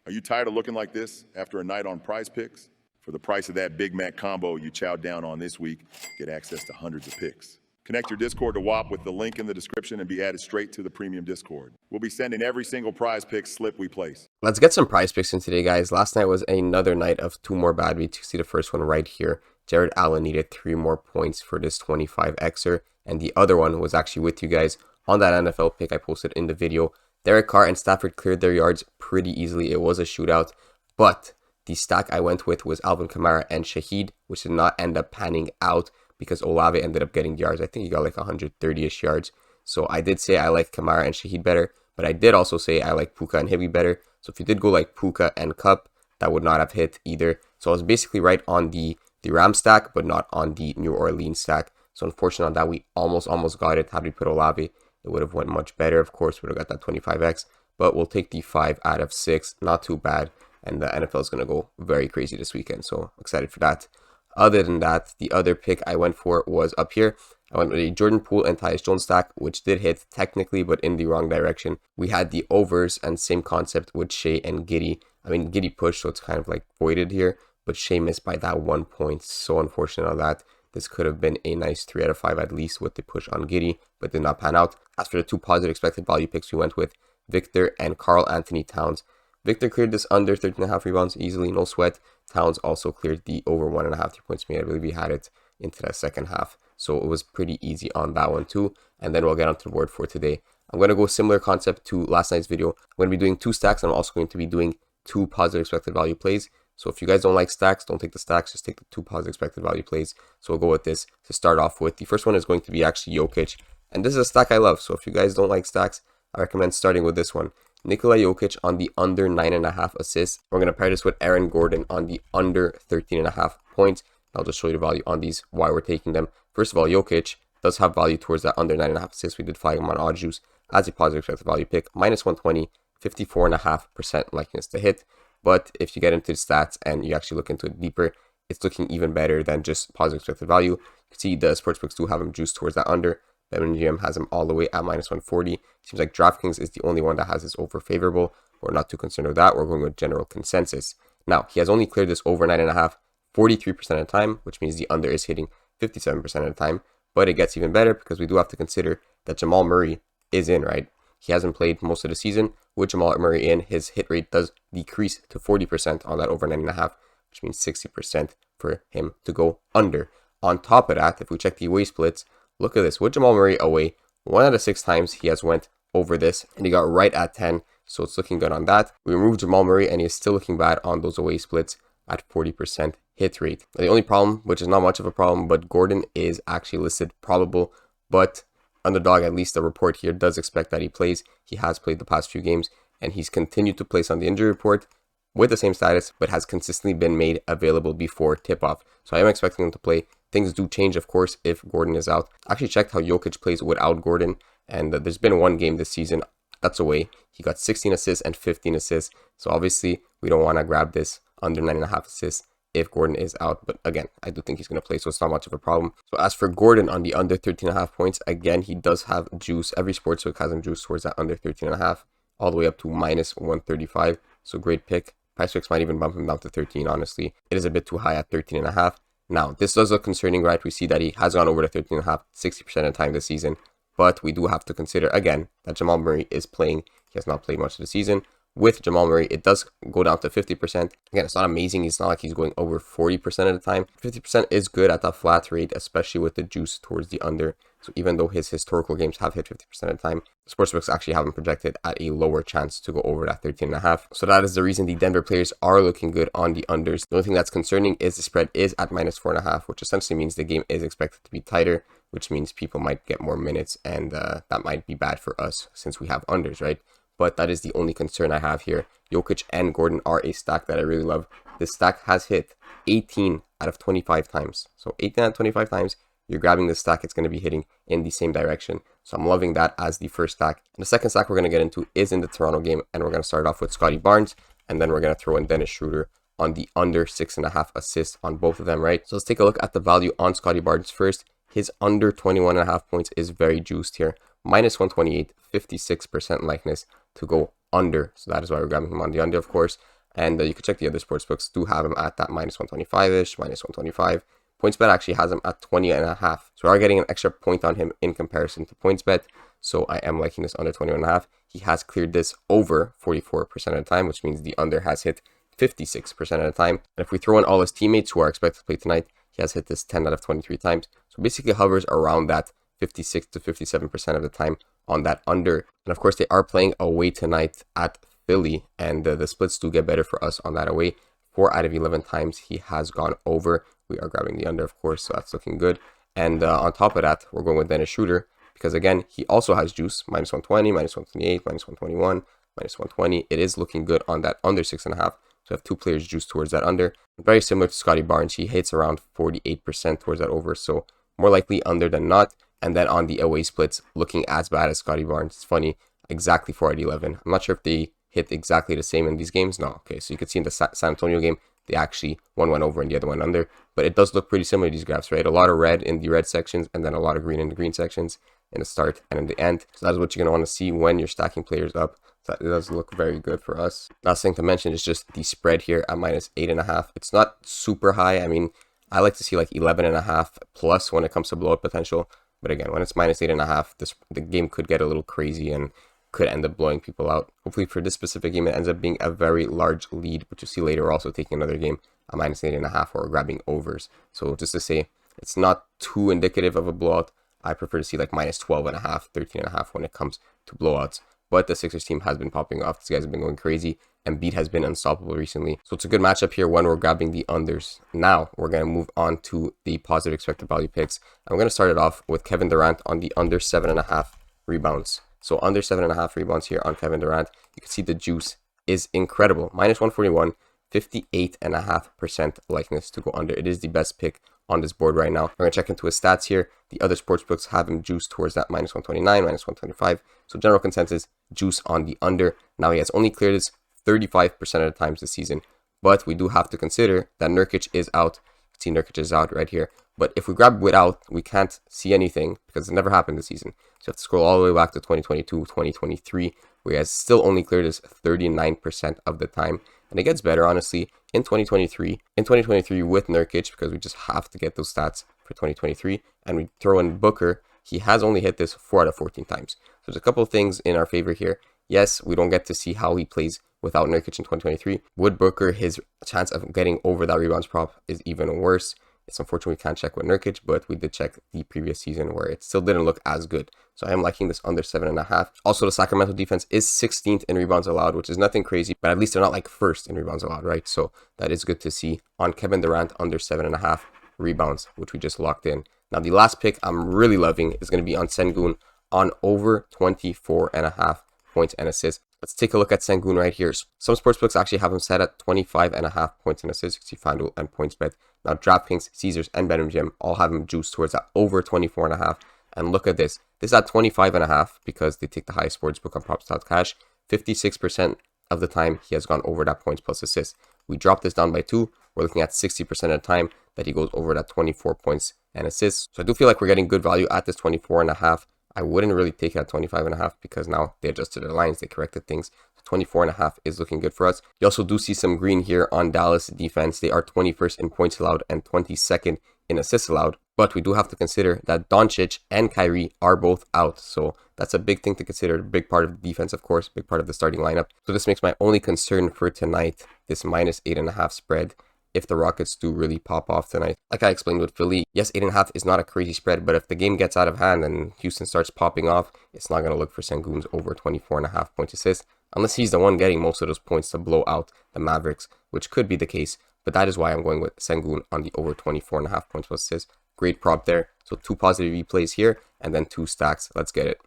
Are you tired of looking like this after a night on Prizepicks? For the price of that Big Mac combo you chowed down on this week, get access to hundreds of picks. Connect your Discord to WAP with the link in the description and be added straight to the premium Discord. We'll be sending every single Prizepicks slip we place. Let's get some prize picks in today, guys. Last night was another night of 2 more bad beats. You see the first one right here. Jared Allen needed 3 more points for this 25xer, and the other one was actually with you guys on that NFL pick I posted in the video. Derek Carr and Stafford cleared their yards pretty easily. It was a shootout, but the stack I went with was Alvin Kamara and Shaheed, which did not end up panning out because Olave ended up getting yards. I think he got like 130-ish yards. So I did say I like Kamara and Shaheed better, but I did also say I like Puka and Hibby better. So if you did go like Puka and Cup, that would not have hit either. So I was basically right on the Ram stack, but not on the New Orleans stack. So unfortunately on that, we almost got it. Had we put Olave, it would have went much better. Of course, we would have got that 25x, but we'll take the 5 out of 6. Not too bad. And the NFL is going to go very crazy this weekend. So excited for that. Other than that, the other pick I went for was up here. I went with a Jordan Poole and Tyus Jones stack, which did hit technically, but in the wrong direction. We had the overs and same concept with Shea and Giddy. I mean, Giddy pushed, so it's kind of like voided here, but Shea missed by that 1 point. So unfortunate on that. This could have been a nice 3 out of 5 at least with the push on Giddy, but did not pan out. As for the 2 positive expected value picks, we went with Victor and Karl Anthony Towns. Victor cleared this under 13.5 rebounds easily, no sweat. Towns also cleared the over 1.5 3-points made. I believe he had it into that second half. So it was pretty easy on that one too. And then we'll get onto the board for today. I'm going to go similar concept to last night's video. I'm going to be doing 2 stacks. And I'm also going to be doing 2 positive expected value plays. So if you guys don't like stacks, don't take the stacks. Just take the 2 positive expected value plays. So we'll go with this to start off with. The first one is going to be actually Jokic. And this is a stack I love. So if you guys don't like stacks, I recommend starting with this one. Nikola Jokic on the under 9.5 assists. We're going to pair this with Aaron Gordon on the under 13.5 points. I'll just show you the value on these, why we're taking them. First of all, Jokic does have value towards that under 9.5 assists. We did flag him on OddsJuice as a positive expected value pick. Minus 120, 54.5% likeness to hit. But if you get into the stats and you actually look into it deeper, it's looking even better than just positive expected value. You can see the sportsbooks do have him juiced towards that under. BetMGM has him all the way at minus 140. Seems like DraftKings is the only one that has this over favorable. We're not too concerned with that. We're going with general consensus. Now, he has only cleared this over 9.5 43% of the time, which means the under is hitting 57% of the time. But it gets even better because we do have to consider that Jamal Murray is in, right? He hasn't played most of the season. With Jamal Murray in, his hit rate does decrease to 40% on that over 9.5, which means 60% for him to go under. On top of that, if we check the away splits, look at this. With Jamal Murray away, 1 out of 6 times he has went over this, and he got right at 10, so it's looking good on that. We removed Jamal Murray, and he is still looking bad on those away splits at 40% hit rate. Now, the only problem, which is not much of a problem, but Gordon is actually listed probable, but Underdog, at least the report here, does expect that he plays. He has played the past few games, and he's continued to place on the injury report with the same status, but has consistently been made available before tip-off. So I am expecting him to play. Things do change, of course, if Gordon is out. I actually checked how Jokic plays without Gordon, and there's been 1 game this season that's away. He got 16 assists and 15 assists. So obviously, we don't want to grab this under 9.5 assists if Gordon is out. But again, I do think he's going to play, so it's not much of a problem. So as for Gordon on the under 13.5 points, again, he does have juice. Every sportsbook has him juice towards that under 13.5, all the way up to minus 135. So great pick. Prizepicks might even bump him down to 13, honestly. It is a bit too high at 13.5. Now, this does look concerning, right? We see that he has gone over to 13.5, 60% of the time this season. But we do have to consider, again, that Jamal Murray is playing. He has not played much of the season. With Jamal Murray, it does go down to 50%. Again, it's not amazing. It's not like he's going over 40% of the time. 50% is good at that flat rate, especially with the juice towards the under. So even though his historical games have hit 50% of the time, the sportsbooks actually have him projected at a lower chance to go over that 13.5. So that is the reason the Denver players are looking good on the unders. The only thing that's concerning is the spread is at minus 4.5, which essentially means the game is expected to be tighter, which means people might get more minutes, and that might be bad for us since we have unders, right? But that is the only concern I have here. Jokic and Gordon are a stack that I really love. This stack has hit 18 out of 25 times. So 18 out of 25 times, you're grabbing this stack, it's going to be hitting in the same direction. So I'm loving that as the first stack. And the second stack we're going to get into is in the Toronto game. And we're going to start off with Scotty Barnes. And then we're going to throw in Dennis Schroeder on the under 6.5 assists on both of them, right? So let's take a look at the value on Scotty Barnes first. His under 21.5 points is very juiced here. Minus 128, 56% likeness to go under. So that is why we're grabbing him on the under, of course. And you can check the other sportsbooks do have him at that minus 125-ish, minus 125. PointsBet actually has him at 20.5. So we are getting an extra point on him in comparison to PointsBet. So I am liking this under 21.5. He has cleared this over 44% of the time, which means the under has hit 56% of the time. And if we throw in all his teammates who are expected to play tonight, he has hit this 10 out of 23 times. So basically hovers around that 56 to 57% of the time on that under. And of course, they are playing away tonight at Philly, and the splits do get better for us on that away. 4 out of 11 times he has gone over. We are grabbing the under, of course, so that's looking good. And on top of that, we're going with Dennis Schroeder, because again, he also has juice, minus 120, minus 128, minus 121, minus 120. It is looking good on that under 6.5. So I have 2 players juiced towards that under. Very similar to Scotty Barnes. He hits around 48% towards that over, so more likely under than not. And then on the away splits, looking as bad as Scotty Barnes. It's funny, exactly 4 out of 11. I'm not sure if they hit exactly the same in these games. No, okay, so you could see in the San Antonio game, they actually one went over and the other one under. But it does look pretty similar to these graphs, right? A lot of red in the red sections and then a lot of green in the green sections in the start and in the end. So that's what you're going to want to see when you're stacking players up. So it does look very good for us. Last thing to mention is just the spread here at minus 8.5. It's not super high. I mean, I like to see like 11.5 plus when it comes to blowout potential. But again, when it's minus 8.5, the game could get a little crazy and could end up blowing people out. Hopefully for this specific game, it ends up being a very large lead, which you'll see later. We're also taking another game at minus 8.5 or grabbing overs. So just to say, it's not too indicative of a blowout. I prefer to see like minus 12.5, 13.5 when it comes to blowouts. But the Sixers team has been popping off. These guys have been going crazy. Embiid has been unstoppable recently. So it's a good matchup here when we're grabbing the unders. Now we're going to move on to the positive expected value picks. I'm going to start it off with Kevin Durant on the under 7.5 rebounds. So under 7.5 rebounds here on Kevin Durant. You can see the juice is incredible. Minus 141, 58.5% likeness to go under. It is the best pick on this board right now. We're going to check into his stats here. The other sportsbooks have him juiced towards that minus 129, minus 125. So general consensus, juice on the under. Now he has only cleared this 35% of the times this season. But we do have to consider that Nurkic is out. See, Nurkic is out right here. But if we grab without, we can't see anything because it never happened this season. So you have to scroll all the way back to 2022, 2023, where he has still only cleared this 39% of the time. And it gets better, honestly, in 2023. In 2023 with Nurkic, because we just have to get those stats for 2023. And we throw in Booker, he has only hit this 4 out of 14 times. So there's a couple of things in our favor here. Yes, we don't get to see how he plays without Nurkic in 2023. With Booker, his chance of getting over that rebounds prop is even worse. It's unfortunate we can't check with Nurkic, but we did check the previous season where it still didn't look as good. So I am liking this under 7.5. Also, the Sacramento defense is 16th in rebounds allowed, which is nothing crazy, but at least they're not like first in rebounds allowed, right? So that is good to see on Kevin Durant under 7.5 rebounds, which we just locked in. Now, the last pick I'm really loving is going to be on Sengun on over 24.5 points and assists. Let's take a look at Sengun right here. Some sportsbooks actually have him set at 25.5 points and assists. You can see FanDuel and PointsBet. Now, DraftKings, Caesars, and BetMGM all have him juiced towards that over 24.5. And look at this. This is at 25.5 because they take the highest sportsbook on props.cash. 56% of the time he has gone over that points plus assists. We drop this down by 2. We're looking at 60% of the time that he goes over that 24 points and assists. So I do feel like we're getting good value at this 24.5. I wouldn't really take it at 25.5 because now they adjusted their lines, they corrected things. 24.5 is looking good for us. You also do see some green here on Dallas defense. They are 21st in points allowed and 22nd in assists allowed. But we do have to consider that Doncic and Kyrie are both out. So that's a big thing to consider. Big part of the defense, of course, big part of the starting lineup. So this makes my only concern for tonight, this minus 8.5 spread. If the Rockets do really pop off tonight. Like I explained with Philly, yes, 8.5 is not a crazy spread, but if the game gets out of hand and Houston starts popping off, it's not going to look for Sengun's over 24.5 points assist, unless he's the one getting most of those points to blow out the Mavericks, which could be the case, but that is why I'm going with Sengun on the over 24.5 points plus assist. Great prop there. So 2 positive replays here, and then 2 stacks. Let's get it.